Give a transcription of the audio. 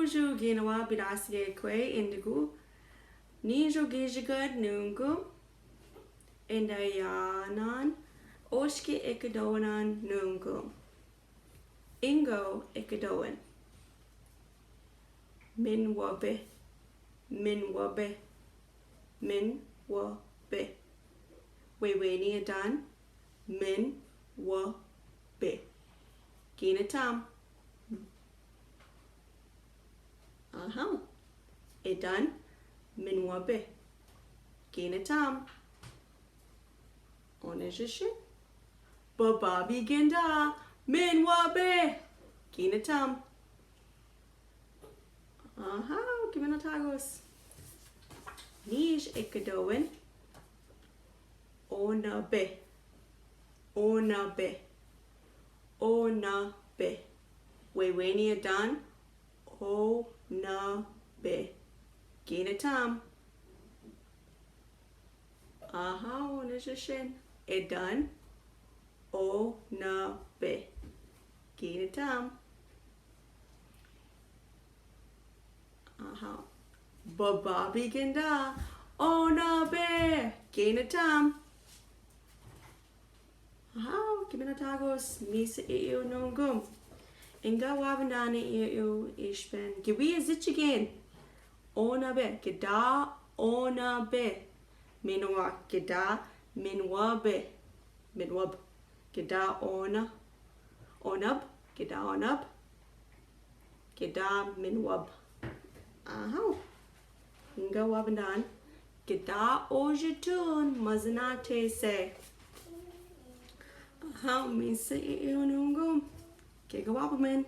Uju ginawa birasige kwe indigu. Nijo gijigad nungu. Indayanan. Oshki Ikidowinan nungu. Ingo Ikidowin. Min wabe. Min wabe. Min wabe. Weweni adan. Min wabe. Gina tam. Edan. Min wabe. Gina tam. Onejishi. Bababi ginda. Min wabe. Gina tam. Gimana tagos. Nish Ikidowin. Onabe. Onabe. Onabe. Weweni adan. Onabe. Gina tam. Onejishi. Edan. Onabe. Gina tam. Bababi ginda. Onabe. Gina tam. Gimana tagos. Misa iyo nungum. Inga wabandani iyo ishben. Giwi zitch again. Onabe. Gida. Onabe. Minwa. Gida. Minwabe. Minwab. Gida ona. Onab. Gida onab. Gida minwab. Inga wabandan. Gida ojitun mazinate se. Misa iyo nungum. Giga wabaman.